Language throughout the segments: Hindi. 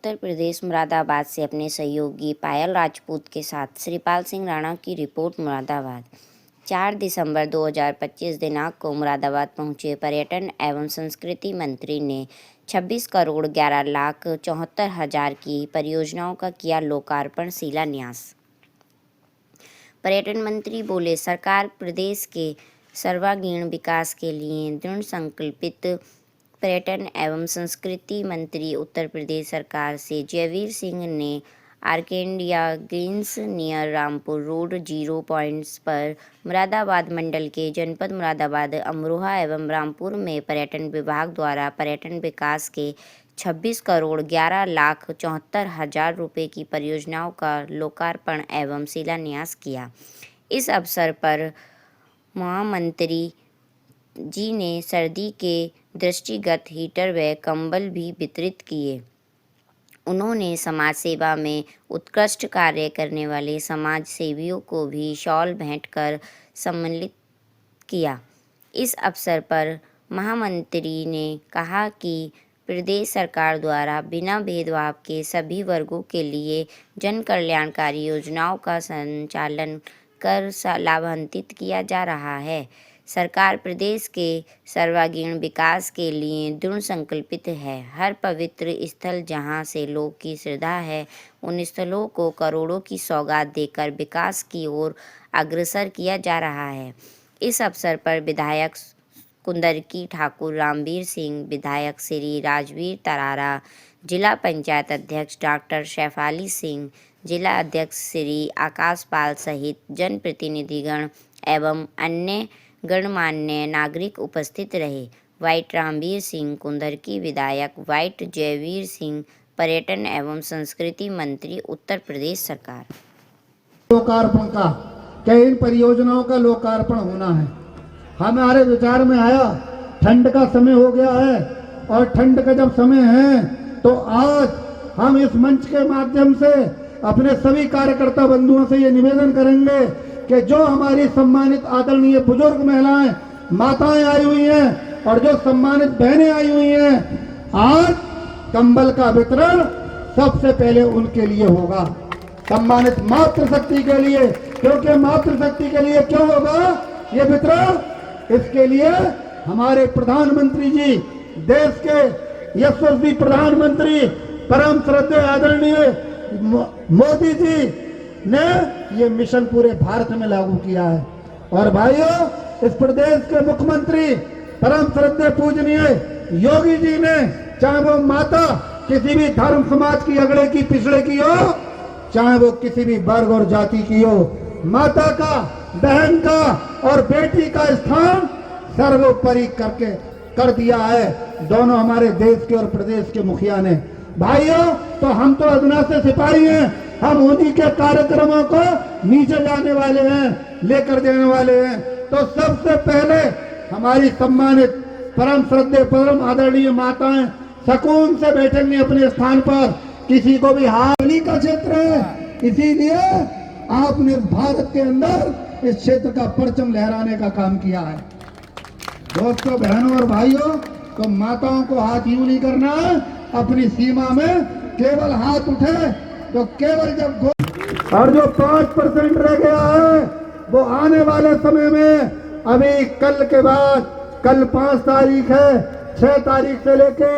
उत्तर प्रदेश मुरादाबाद से अपने सहयोगी पायल राजपूत के साथ श्रीपाल सिंह राणा की रिपोर्ट। मुरादाबाद 4 दिसंबर 2025 दिनांक को मुरादाबाद पहुंचे पर्यटन एवं संस्कृति मंत्री ने 26 करोड़ 11 लाख 74 हजार की परियोजनाओं का किया लोकार्पण शिलान्यास। पर्यटन मंत्री बोले, सरकार प्रदेश के सर्वांगीण विकास के लिए दृढ़ संकल्पित। पर्यटन एवं संस्कृति मंत्री उत्तर प्रदेश सरकार से जयवीर सिंह ने Arcadia Greens near Rampur road 0 points पर मुरादाबाद मंडल के जनपद मुरादाबाद, अमरोहा एवं रामपुर में पर्यटन विभाग द्वारा पर्यटन विकास के 26 करोड़ 11 लाख 74 हजार रुपये की परियोजनाओं का लोकार्पण एवं शिलान्यास किया। इस अवसर पर महामंत्री जी ने सर्दी के दृष्टिगत हीटर व कंबल भी वितरित किए। उन्होंने समाज सेवा में उत्कृष्ट कार्य करने वाले समाज सेवियों को भी शॉल भेंट कर सम्मानित किया। इस अवसर पर महामंत्री ने कहा कि प्रदेश सरकार द्वारा बिना भेदभाव के सभी वर्गों के लिए जन कल्याणकारी योजनाओं का संचालन कर लाभान्वित किया जा रहा है। सरकार प्रदेश के सर्वांगीण विकास के लिए दृढ़ संकल्पित है। हर पवित्र स्थल जहां से लोग की श्रद्धा है, उन स्थलों को करोड़ों की सौगात देकर विकास की ओर अग्रसर किया जा रहा है। इस अवसर पर विधायक कुंदरकी ठाकुर रामवीर सिंह, विधायक श्री राजवीर तरारा, जिला पंचायत अध्यक्ष डॉक्टर शैफाली सिंह, जिला अध्यक्ष श्री आकाश पाल सहित जनप्रतिनिधिगण एवं अन्य गणमान्य नागरिक उपस्थित रहे। वाइट रामवीर सिंह कुंदरकी, विधायक वाइट जयवीर सिंह, पर्यटन एवं संस्कृति मंत्री उत्तर प्रदेश सरकार। लोकार्पण का क्या इन परियोजनाओं का लोकार्पण होना है। हमारे विचार में आया ठंड का समय हो गया है और ठंड का जब समय है तो आज हम इस मंच के माध्यम से अपने सभी कार्यकर्ता बंधुओं से ये निवेदन करेंगे कि जो हमारी सम्मानित आदरणीय बुजुर्ग महिलाएं, माताएं आई हुई हैं और जो सम्मानित बहनें आई हुई हैं, आज कंबल का वितरण सबसे पहले उनके लिए होगा, सम्मानित मातृशक्ति के लिए। क्योंकि मातृशक्ति के लिए क्यों होगा ये वितरण? इसके लिए हमारे प्रधानमंत्री जी, देश के यशस्वी प्रधानमंत्री परम श्रद्धेय आदरणीय मोदी जी ने ये मिशन पूरे भारत में लागू किया है। और भाइयों, इस प्रदेश के मुख्यमंत्री परम श्रद्धेय पूजनीय योगी जी ने, चाहे वो माता किसी भी धर्म समाज की, अगड़े की, पिछड़े की हो, चाहे वो किसी भी वर्ग और जाति की हो, माता का, बहन का और बेटी का स्थान सर्वोपरि करके कर दिया है दोनों हमारे देश के और प्रदेश के मुखिया ने। भाइयों, तो हम तो अदना से सिपाही हैं, हम उन्हीं के कार्यक्रमों को नीचे जाने वाले हैं, लेकर देने वाले हैं। तो सबसे पहले हमारी सम्मानित परम श्रद्धेय परम आदरणीय माताएं सुकून से बैठेंगे अपने स्थान पर, किसी को भी हानि का क्षेत्र है, इसीलिए आपने भारत के अंदर इस क्षेत्र का परचम लहराने का काम किया है। दोस्तों, बहनों और भाइयों, तो माताओं को हाथ यूं नहीं करना है, अपनी सीमा में केवल हाथ उठे तो केवल जब और जो 5% रह गया है वो आने वाले समय में, अभी कल के बाद, कल 5 तारीख है, 6 तारीख से लेके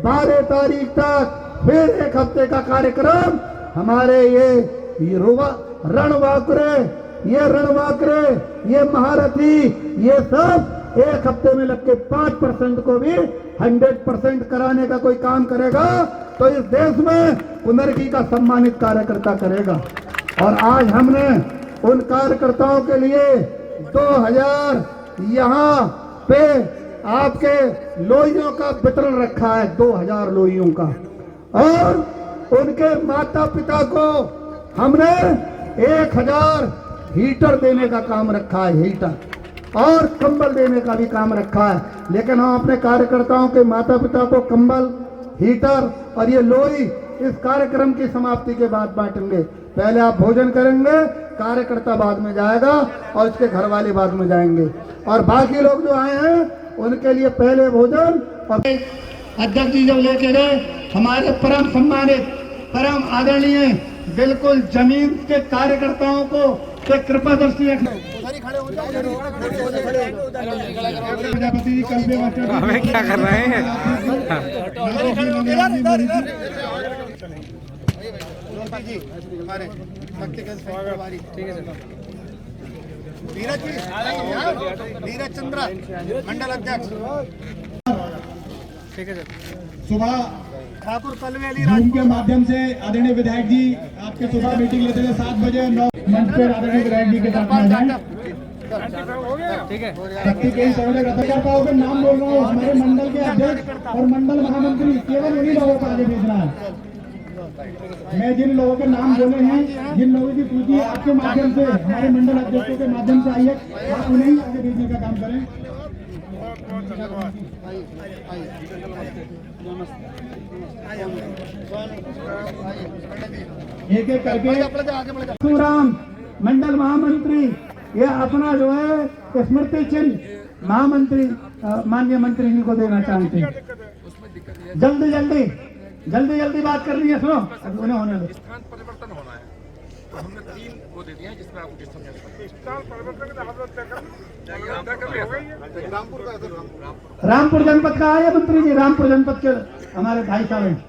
12 तारीख तक फिर 1 हफ्ते का कार्यक्रम हमारे ये रणवाकरे, ये महारथी, ये सब 1 हफ्ते में लग के 5% को भी 100% कराने का कोई काम करेगा तो इस देश में कुंदरकी का सम्मानित कार्यकर्ता करेगा। और आज हमने उन कार्यकर्ताओं के लिए 2000 यहाँ पे आपके लोइयों का वितरण रखा है, 2000 लोइयों का। और उनके माता पिता को हमने 1000 हीटर देने का काम रखा है, हीटर और कंबल देने का भी काम रखा है। लेकिन हम अपने कार्यकर्ताओं के माता पिता को कंबल, हीटर और ये लोई इस कार्यक्रम की समाप्ति के बाद बांटेंगे। पहले आप भोजन करेंगे, कार्यकर्ता बाद में जाएगा और इसके घर वाले बाद में जाएंगे, और बाकी लोग जो आए हैं उनके लिए पहले भोजन। और अध्यक्ष जी जब लेके गए हमारे परम सम्मानित परम आदरणीय बिल्कुल जमीन के कार्यकर्ताओं को के कृपा दृष्टि रखना। प्रजापति जी कल हमें क्या कर रहे हैं? हमारे ठीक है नीरज चंद्रा मंडल अध्यक्ष। ठीक है सर। सुबह ठाकुर कलवेली जूम के माध्यम से आदरणीय विधायक जी आपके सुबह मीटिंग लेते थे 7 बजे 9 मंच पर आदरणीय विधायक जी के साथ में जाए। ठीक है। शक्ति केंद्र सर्वे कार्यकर्ताओं के नाम बोल रहा हूँ, हमारे मंडल के अध्यक्ष और मंडल महामंत्री केवल उन्हीं लोगों को आगे भेजना है। मैं जिन लोगों के नाम बोले हैं, जिन लोगों की सूची आपके माध्यम से हमारे मंडल अध्यक्षों के माध्यम से आई है, आप उन्हें ही आगे भेजने का काम करें। एक एक करके सुराम मंडल महामंत्री ये अपना जो है स्मृति चिन्ह महामंत्री माननीय मंत्री जी को देना चाहते हैं। जल्दी जल्दी जल्दी जल्दी बात करनी है, सुनो उन्हें होने दो। स्थान परिवर्तन होना है तो हमने 3 वो दे दिए हैं जिसमें आपको किस समय स्थान परिवर्तन रामपुर जनपद का आया मंत्री जी, रामपुर जनपद के हमारे भाई साहब हैं,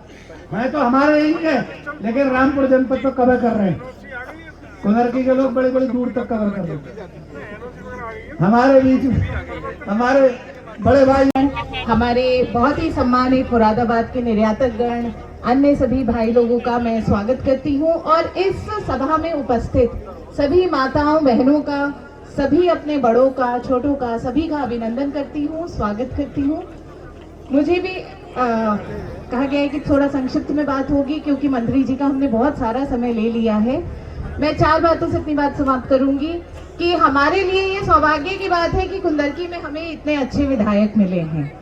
मैं तो हमारे यही है लेकिन रामपुर जनपद तो कवर कर रहे हैं। कुनरकी के लोग बड़े बड़े दूर तक कवर कर रहे हैं। हमारे बीच हमारे बड़े भाई हमारे बहुत ही सम्मानित मुरादाबाद के निर्यातक गण, अन्य सभी भाई लोगों का मैं स्वागत करती हूं और इस सभा में उपस्थित सभी माताओं बहनों का, सभी अपने बड़ों का, छोटों का, सभी का अभिनंदन करती हूं, स्वागत करती हूं। मुझे भी कहा गया है कि थोड़ा संक्षिप्त में बात होगी क्योंकि मंत्री जी का हमने बहुत सारा समय ले लिया है। मैं 4 बातों से अपनी बात समाप्त करूंगी कि हमारे लिए ये सौभाग्य की बात है कि कुंदरकी में हमें इतने अच्छे विधायक मिले हैं।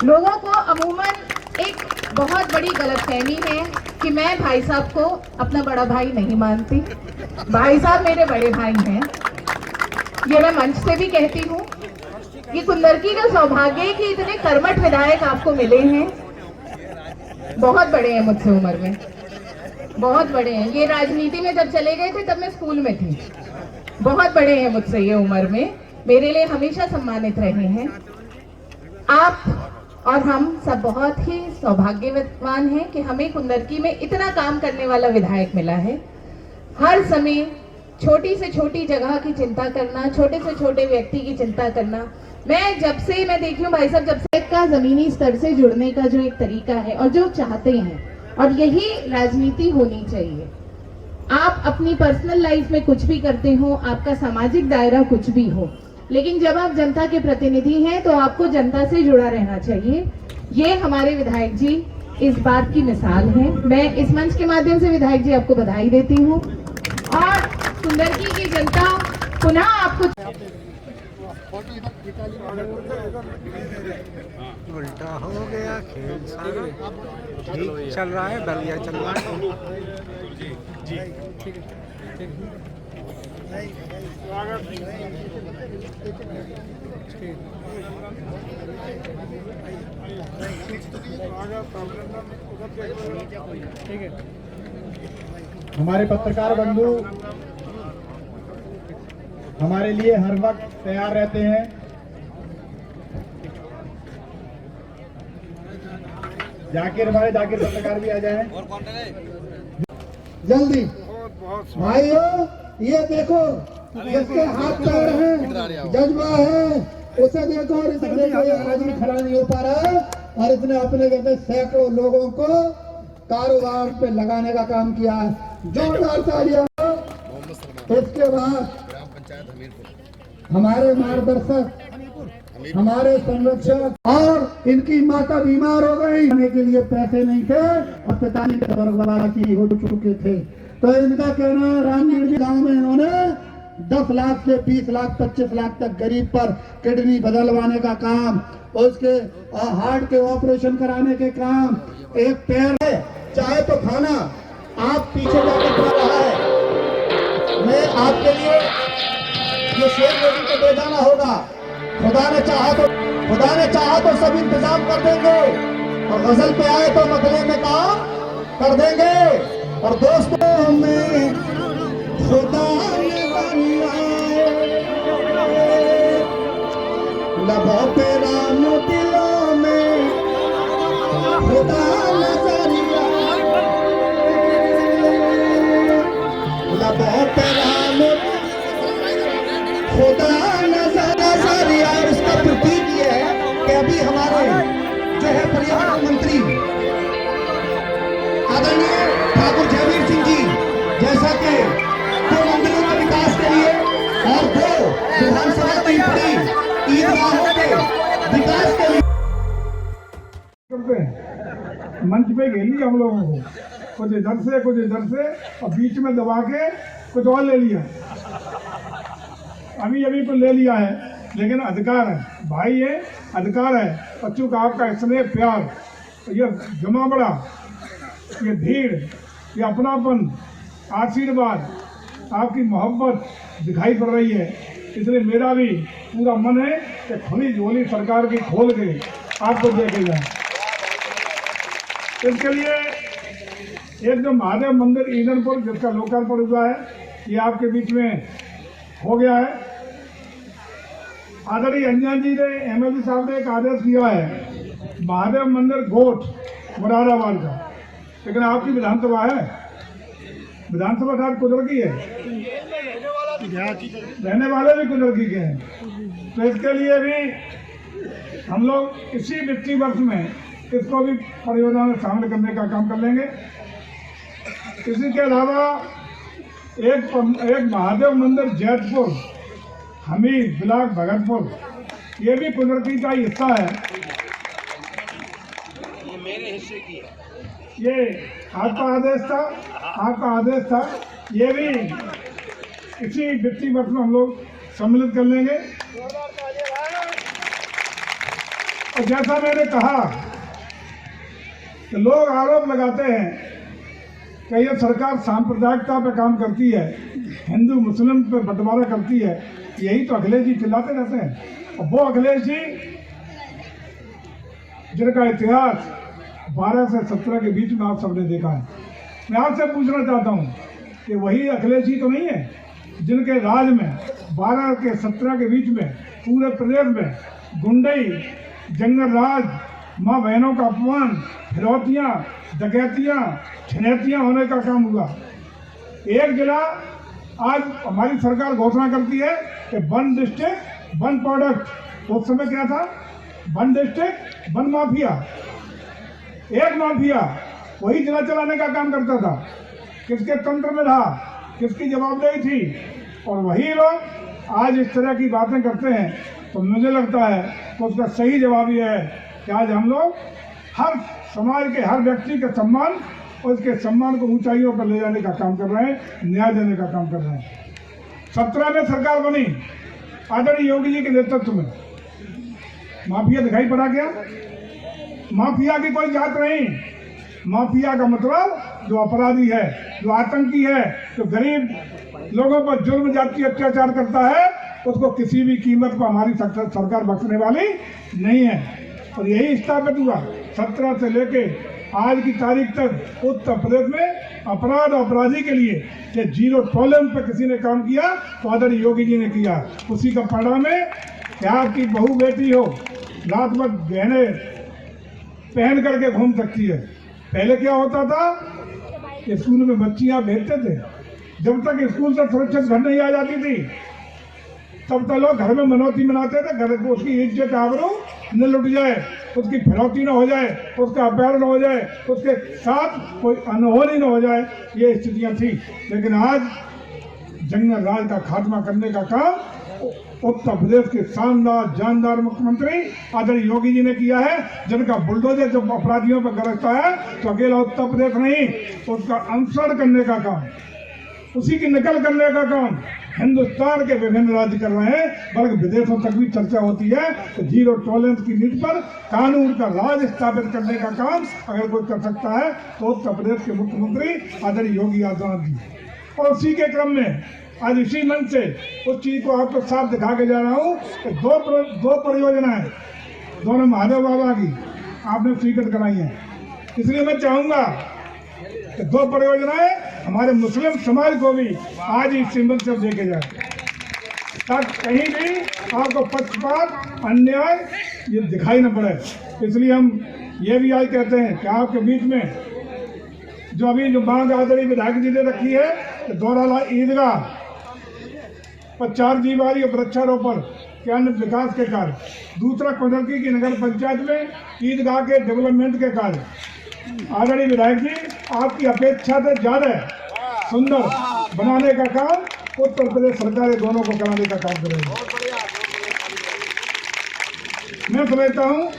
लोगों को अमूमन एक बहुत बड़ी गलतफहमी है कि मैं भाई साहब को अपना बड़ा भाई नहीं मानती। भाई साहब मेरे बड़े भाई हैं, ये मैं मंच से भी कहती हूँ। ये कुंदरकी का सौभाग्य है कि इतने कर्मठ विधायक आपको मिले हैं। बहुत बड़े हैं मुझसे उम्र में, बहुत बड़े हैं। ये राजनीति में जब चले गए थे तब मैं स्कूल में थी। बहुत बड़े हैं मुझसे ये उम्र में, मेरे लिए हमेशा सम्मानित रहे हैं। आप और हम सब बहुत ही सौभाग्यवान हैं कि हमें कुंदरकी में इतना काम करने वाला विधायक मिला है। हर समय छोटी से छोटी जगह की चिंता करना, छोटे से छोटे व्यक्ति की चिंता करना। मैं देखी हूँ भाई साहब, जब से का जमीनी स्तर से जुड़ने का जो एक तरीका है और जो चाहते हैं, और यही राजनीति होनी चाहिए। आप अपनी पर्सनल लाइफ में कुछ भी करते हो, आपका सामाजिक दायरा कुछ भी हो, लेकिन जब आप जनता के प्रतिनिधि हैं तो आपको जनता से जुड़ा रहना चाहिए। ये हमारे विधायक जी इस बात की मिसाल है। मैं इस मंच के माध्यम से विधायक जी आपको बधाई देती हूँ और कुंदरकी की जनता पुनः आपको उल्टा हो गया खेल सारा, ठीक चल रहा है, बढ़िया चल रहा है। जी ठीक है। ठीक है। हमारे पत्रकार बंधु हमारे लिए हर वक्त तैयार रहते हैं। हमारे जाकिर पत्रकार भी आ जाए जल्दी। भाइयों ये देखो, जिसके हाथ पैर हैं, जज्बा है, उसे देखो और इसने कोई आदमी खड़ा नहीं हो पा रहा है और इसने अपने जैसे सैकड़ों लोगों को कारोबार पे लगाने का काम किया है। जोरदार तालियां। इसके बाद हमारे मार्गदर्शक, हमारे संरक्षक, और इनकी माता बीमार हो गई, खाने के लिए पैसे नहीं थे और पिताजी स्वर्गवासी हो चुके थे, तो इनका कहना है रामगढ़ गांव में इन्होंने 10 लाख से 20 लाख 25 लाख तक गरीब पर किडनी बदलवाने का काम, उसके हार्ट के ऑपरेशन कराने के काम, एक पैर है चाहे तो खाना आप पीछे जाकर खा रहा है। मैं आपके लिए ये शेर लोगों को दे जाना होगा। खुदा ने चाहा तो सब इंतजाम कर देंगे। और गजल पे आए तो मतले में काम कर देंगे। और दोस्तों में खुदा लबों पे राम दिलों में खुदा नजरिया, लबों पे राम खुदा नजरिया। और इसका प्रतीक ये है कि अभी हमारे जो है पर्यावरण मंत्री आदरणीय ठाकुर जयवीर सिंह जी, जैसा कि 2 मंदिरों के विकास के लिए और 2 विधानसभा की बड़ी ईदगाहों के विकास के लिए मंच पे घेर लिया हम लोगों को, कुछ इधर से और बीच में दबा के कुछ और ले लिया। अभी को ले लिया है, लेकिन अधिकार है भाई, ये अधिकार है। बच्चों का आपका स्नेह प्यार, ये जमा बड़ा, ये भीड़, ये अपनापन, आशीर्वाद, आपकी मोहब्बत दिखाई पड़ रही है। इसलिए मेरा भी पूरा मन है कि खुली झोली सरकार की खोल के आपको देखे जाए। इसके लिए एक जो महादेव मंदिर ईदनपुर जिसका लोकार्पण हुआ है, ये आपके बीच में हो गया है। आदरणीय अंजन जी ने, एमएलसी साहब ने एक आदेश दिया है महादेव मंदिर गोठ मुरादाबाद का, लेकिन आपकी विधानसभा है, विधानसभा शायद कुदरती है, रहने वाले भी कुदरती के हैं। तो इसके लिए भी हम लोग इसी वित्तीय वर्ष में इसको भी परियोजना में शामिल करने का काम कर लेंगे। इसी के अलावा एक महादेव मंदिर जैतपुर हमीद ब्लॉक भगतपुर, ये भी कुदरती का हिस्सा है। मेरे हिस्से की है। ये आपका आदेश था, ये भी इसी वित्तीय वर्ष में हम लोग सम्मिलित कर लेंगे। और जैसा मैंने कहा कि लोग आरोप लगाते हैं कि ये सरकार सांप्रदायिकता पे काम करती है, हिंदू मुस्लिम पे बंटवारा करती है, यही तो अखिलेश जी चिल्लाते रहते हैं। और वो अखिलेश जी जिनका इतिहास 12 से 17 के बीच में आप सबने देखा है, मैं आपसे पूछना चाहता हूँ कि वही अखिलेश जी तो नहीं है जिनके राज में 12 के 17 के बीच में पूरे प्रदेश में गुंडई, जंगल राज, माँ बहनों का अपमान, फिरौतियाँ, डकैतियाँ, छिनैतियाँ होने का काम हुआ। एक जिला आज हमारी सरकार घोषणा करती है कि 1 डिस्ट्रिक्ट 1 प्रोडक्ट। उस समय क्या था? 1 डिस्ट्रिक्ट 1 माफिया, एक माफिया वही जिला चलाने का काम करता था। किसके तंत्र में रहा, किसकी जवाबदेही थी? और वही लोग आज इस तरह की बातें करते हैं। तो मुझे लगता है कि उसका सही जवाब यह है कि आज हम लोग हर समाज के हर व्यक्ति के सम्मान और उसके सम्मान को ऊंचाइयों पर ले जाने का काम कर रहे हैं, न्याय देने का काम कर रहे हैं। 17 में सरकार बनी आदरणीय योगी जी के नेतृत्व में। माफिया दिखाई पड़ा क्या? माफिया की कोई जात नहीं। माफिया का मतलब जो अपराधी है, जो आतंकी है, जो गरीब लोगों पर जुर्म जाति अत्याचार करता है, उसको किसी भी कीमत पर हमारी सरकार बख्शने वाली नहीं है। और यही स्थापित हुआ 17 से लेके आज की तारीख तक उत्तर प्रदेश में अपराध और अपराधी के लिए कि 0 टॉलरेंस पर किसी ने काम किया तो आदरणीय योगी जी ने किया। उसी का परिणाम है कि आपकी बहू बेटी हो रात भर गहने पहन करके घूम सकती है। पहले क्या होता था? स्कूल में बच्चियां भेजते थे, जब तक स्कूल से सुरक्षित घर नहीं आ जाती थी तब तक लोग घर में मनौती मनाते थे, घर को उसकी इज्जत आबरू न लुट जाए, उसकी फिरौती न हो जाए, उसका अपहरण हो जाए, उसके साथ कोई अनहोनी न हो जाए। ये स्थितियां थी। लेकिन आज जंगल राज का खात्मा करने का काम उत्तर प्रदेश के शानदार जानदार मुख्यमंत्री आदरणीय योगी जी ने किया है, जिनका बुलडोजर जब अपराधियों पर गरजता है तो अकेला उत्तर प्रदेश नहीं, उसका अनुसरण करने का काम, उसी की नकल करने का काम हिंदुस्तान के विभिन्न राज्य कर रहे हैं, बल्कि विदेशों तक भी चर्चा होती है। तो 0 टॉलरेंस की नीति पर कानून का राज स्थापित करने का काम अगर कोई कर सकता है तो उत्तर प्रदेश के मुख्यमंत्री आदरणीय योगी आदित्यनाथ जी। और उसी के क्रम में आज इसी मंच से उस चीज को आपको साफ दिखा के जा रहा हूँ कि दो परियोजनाएं, दोनों महादेव बाबा की, आपने स्वीकृत कराई हैं। इसलिए मैं चाहूँगा कि 2 परियोजनाएं हमारे मुस्लिम समाज को भी आज ही सिंबल से देखे जाए, ताकि कहीं भी आपको पक्षपात अन्याय ये दिखाई न पड़े। इसलिए हम ये भी आज कहते हैं कि आपके बीच में जो अभी जो मांग आदरणीय विधायक जी ने रखी है कि दौराला ईदगाह पर 4 जीवारी और वृक्षारोपण के अन्य विकास के कार्य, दूसरा कुंडलकी की नगर पंचायत में ईदगाह के डेवलपमेंट के कार्य। आदरणीय विधायक जी, आपकी अपेक्षा से ज़्यादा सुंदर बनाने का काम उत्तर प्रदेश सरकार दोनों को कराने का काम करेगी। मैं समझता हूँ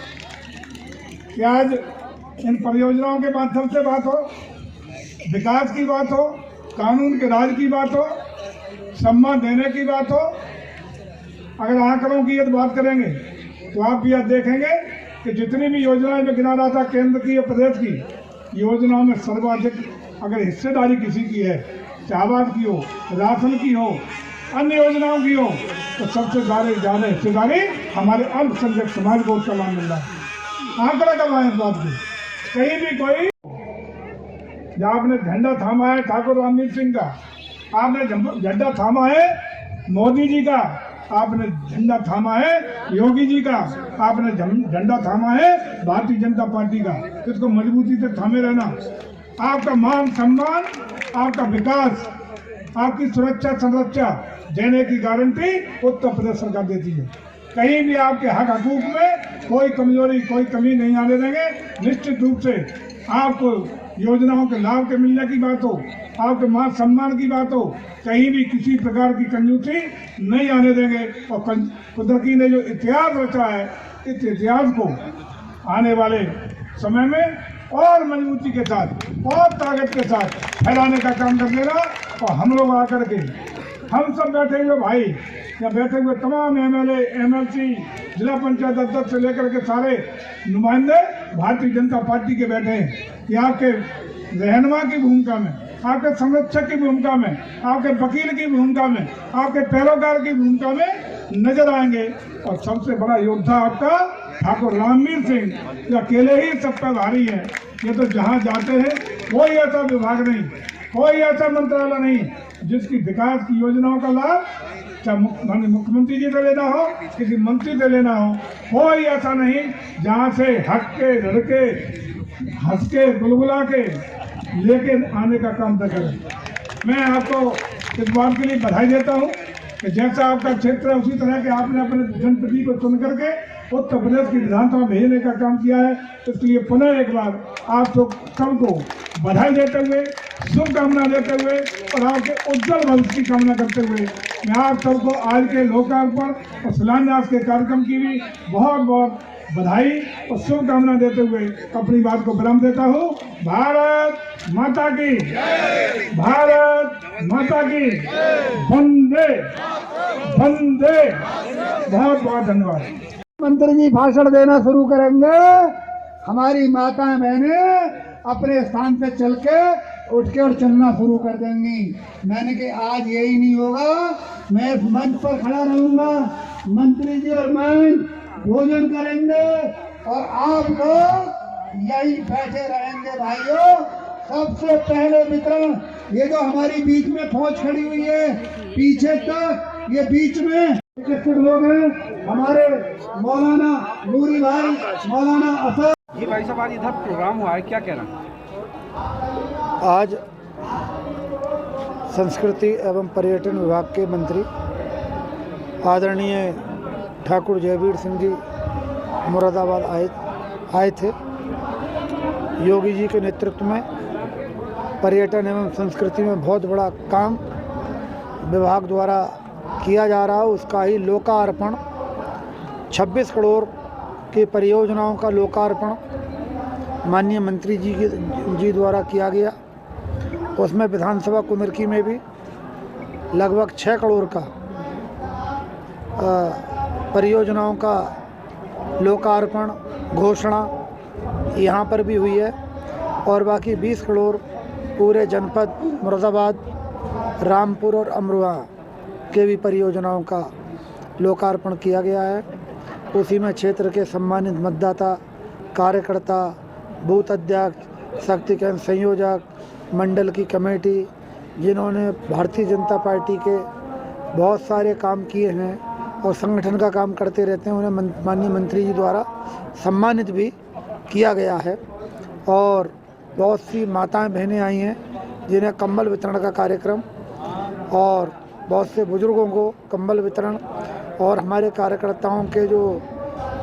कि आज इन परियोजनाओं के माध्यम से बात हो, विकास की बात हो, कानून के राज की बात हो, सम्मान देने की बात हो। अगर आंकड़ों की यदि बात करेंगे तो आप भी आज देखेंगे कि जितनी भी योजनाएं में गिना रहा था केंद्र की और प्रदेश की योजनाओं में सर्वाधिक अगर हिस्सेदारी किसी की है, चाहे आवास की हो, राशन की हो, अन्य योजनाओं की हो, तो सबसे ज़्यादा हिस्सेदारी हमारे अल्पसंख्यक समाज को उसका लाभ मिल रहा है। आंकड़ा कब आए इस बात की? कहीं भी कोई जब आपने झंडा थामा है ठाकुर रामवीर सिंह का, आपने झंडा थामा है मोदी जी का, आपने झंडा थामा है योगी जी का, आपने झंडा थामा है भारतीय जनता पार्टी का। इसको मजबूती से थामे रहना। आपका मान सम्मान, आपका विकास, आपकी सुरक्षा संरक्षा देने की गारंटी उत्तर प्रदेश सरकार देती है। कहीं भी आपके हक हकूक में कोई कमजोरी, कोई कमी नहीं आने देंगे। निश्चित रूप से आपको योजनाओं के लाभ के मिलने की बात हो, आपके मान सम्मान की बात हो, कहीं भी किसी प्रकार की कंजूसी नहीं आने देंगे। और कुदरती ने जो इतिहास रचा है, इस इतिहास को आने वाले समय में और मजबूती के साथ और ताकत के साथ फैलाने का काम कर देना। और हम लोग आकर के, हम सब बैठे हुए भाई, या बैठे हुए तमाम MLA, MLC, जिला पंचायत अध्यक्ष से लेकर के सारे नुमाइंदे भारतीय जनता पार्टी के बैठे हैं। ये आपके रहनुमा की भूमिका में, आपके संरक्षक की भूमिका में, आपके वकील की भूमिका में, आपके पैरोकार की भूमिका में नजर आएंगे। और सबसे बड़ा योद्धा आपका ठाकुर रामवीर सिंह, जो अकेले ही सब पर भारी है। ये तो जहाँ जाते हैं कोई ऐसा विभाग नहीं, कोई ऐसा मंत्रालय नहीं जिसकी विकास की योजनाओं का लाभ चाहे मुख्यमंत्री जी से लेना हो, किसी मंत्री से लेना हो, कोई ऐसा नहीं जहाँ से हक के, लड़के, हंस के, गुलगुला के लेके आने का काम न करें। मैं आपको इस बात के लिए बधाई देता हूँ कि जैसा आपका क्षेत्र है उसी तरह के आपने अपने जनप्रति को चुन करके उत्तर प्रदेश की विधानसभा भेजने का काम किया है। इसलिए पुनः एक बार आप सबको बधाई देते हुए, शुभकामना देते हुए और आपके उज्जवल भविष्य की कामना करते हुए मैं आप सबको आज के लोकार्पण और शिलान्यास के कार्यक्रम की भी बहुत बहुत बधाई और शुभकामना देते हुए अपनी बात को विराम देता हूँ। भारत माता की, भारत माता की, वंदे वंदे। बहुत बहुत धन्यवाद। मंत्री जी भाषण देना शुरू करेंगे, हमारी माताएं बहनें अपने स्थान से चल के उठ के और चलना शुरू कर देंगी। मैंने कहा आज यही नहीं होगा, मैं इस मंच पर खड़ा रहूंगा, मंत्री जी और मैं भोजन करेंगे और आप लोग यही बैठे रहेंगे। भाइयों, सबसे पहले वितरण ये जो हमारी बीच में फौज खड़ी हुई है पीछे तक, ये बीच में लोग हैं हमारे मौलाना नूरी भाई, मौलाना असद। ये भाई साहब आज इधर प्रोग्राम हुआ है, क्या कहना? आज संस्कृति एवं पर्यटन विभाग के मंत्री आदरणीय ठाकुर जयवीर सिंह जी मुरादाबाद आए थे। योगी जी के नेतृत्व में पर्यटन एवं संस्कृति में बहुत बड़ा काम विभाग द्वारा किया जा रहा है, उसका ही लोकार्पण 26 करोड़ की परियोजनाओं का लोकार्पण माननीय मंत्री जी द्वारा किया गया। उसमें विधानसभा कुंदरकी में भी लगभग 6 करोड़ का परियोजनाओं का लोकार्पण घोषणा यहाँ पर भी हुई है और बाकी 20 करोड़ पूरे जनपद मुरादाबाद, रामपुर और अमरोहा के भी परियोजनाओं का लोकार्पण किया गया है। उसी में क्षेत्र के सम्मानित मतदाता कार्यकर्ता, बूथ अध्यक्ष, शक्ति केंद्र संयोजक, मंडल की कमेटी, जिन्होंने भारतीय जनता पार्टी के बहुत सारे काम किए हैं और संगठन का काम करते रहते हैं, उन्हें माननीय मंत्री जी द्वारा सम्मानित भी किया गया है। और बहुत सी माताएं बहनें आई हैं जिन्हें कंबल वितरण का कार्यक्रम, और बहुत से बुजुर्गों को कंबल वितरण, और हमारे कार्यकर्ताओं के जो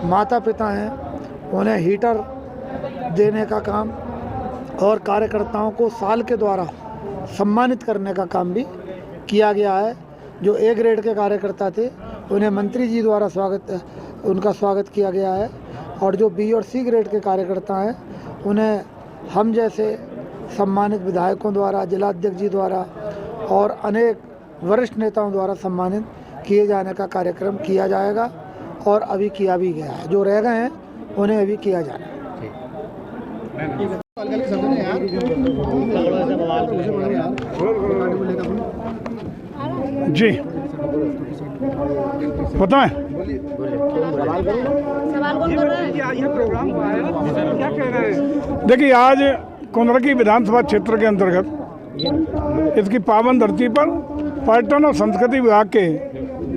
माता पिता हैं उन्हें हीटर देने का काम, और कार्यकर्ताओं को साल के द्वारा सम्मानित करने का काम भी किया गया है। जो ए ग्रेड के कार्यकर्ता थे उन्हें मंत्री जी द्वारा उनका स्वागत किया गया है, और जो बी और सी ग्रेड के कार्यकर्ता हैं उन्हें हम जैसे सम्मानित विधायकों द्वारा, जिलाध्यक्ष जी द्वारा और अनेक वरिष्ठ नेताओं द्वारा सम्मानित किए जाने का कार्यक्रम किया जाएगा, और अभी किया भी गया है। जो रह गए हैं उन्हें अभी किया जाना है। जी बताएं। देखिए, आज कुंदरकी विधानसभा क्षेत्र के अंतर्गत इसकी पावन धरती पर पर्यटन और संस्कृति विभाग के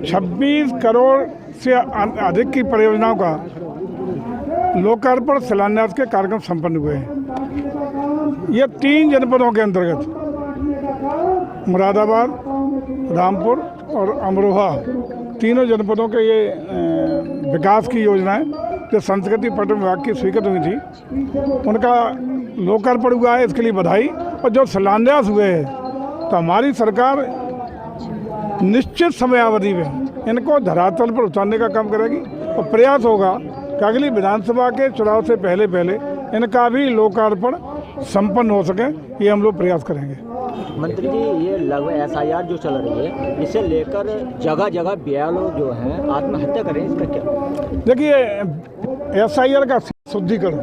26 करोड़ से अधिक की परियोजनाओं का लोकार्पण शिलान्यास के कार्यक्रम संपन्न हुए हैं। ये 3 जनपदों के अंतर्गत मुरादाबाद, रामपुर और अमरोहा, तीनों जनपदों के ये विकास की योजनाएं जो संस्कृति पर्यटन विभाग की स्वीकृत हुई थी, उनका लोकार्पण हुआ है। इसके लिए बधाई। और जो शिलान्यास हुए हैं तो हमारी सरकार निश्चित समयावधि में इनको धरातल पर उतारने का काम करेगी, और प्रयास होगा कि अगली विधानसभा के चुनाव से पहले इनका भी लोकार्पण संपन्न हो सके। ये हम लोग प्रयास करेंगे। मंत्री जी, ये लगभग SIR जो चल रही है, इसे लेकर जगह जगह BLO जो हैं आत्महत्या करें, इसका क्या? देखिए, SIR का शुद्धिकरण,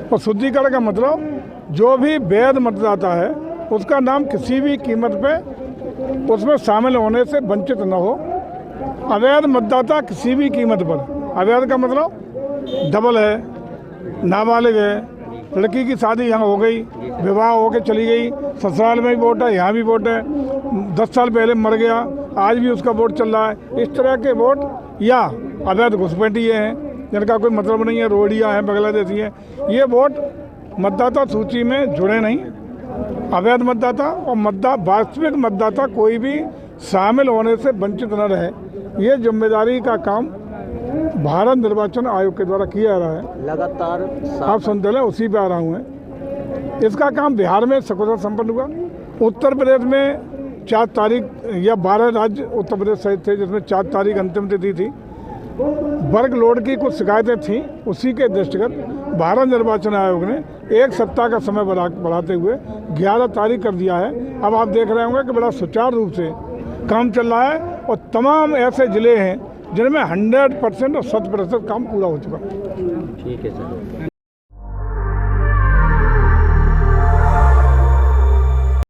और शुद्धिकरण का मतलब जो भी वैध मतदाता है उसका नाम किसी भी कीमत पे उसमें शामिल होने से वंचित न हो। अवैध मतदाता किसी भी कीमत पर, अवैध का मतलब डबल है, नाबालिग है, लड़की की शादी यहाँ हो गई, विवाह होकर चली गई, ससुराल में भी वोट है, यहाँ भी वोट है, 10 साल पहले मर गया, आज भी उसका वोट चल रहा है। इस तरह के वोट, या अवैध घुसपैठिए हैं जिनका कोई मतलब नहीं है, रोडिया हैं, बांग्लादेशी हैं, ये वोट मतदाता सूची में जुड़े नहीं। अवैध मतदाता और वास्तविक मतदाता कोई भी शामिल होने से वंचित न रहे, ये जिम्मेदारी का काम भारत निर्वाचन आयोग के द्वारा किया जा रहा है। लगातार आप सुनते हैं, उसी पे आ रहा हूँ मैं। इसका काम बिहार में सकुशल संपन्न हुआ। उत्तर प्रदेश में 4 तारीख या 12 राज्य उत्तर प्रदेश सहित थे, जिसमें 4 तारीख अंतिम तिथि थी। वर्क लोड की कुछ शिकायतें थीं, उसी के दृष्टिगत भारत निर्वाचन आयोग ने 1 सप्ताह का समय बढ़ाते हुए 11 तारीख कर दिया है। अब आप देख रहे होंगे कि बड़ा सुचारू रूप से काम चल रहा है, और तमाम ऐसे ज़िले हैं जिनमें 100% और 100% काम पूरा हो चुका। ठीक है सर।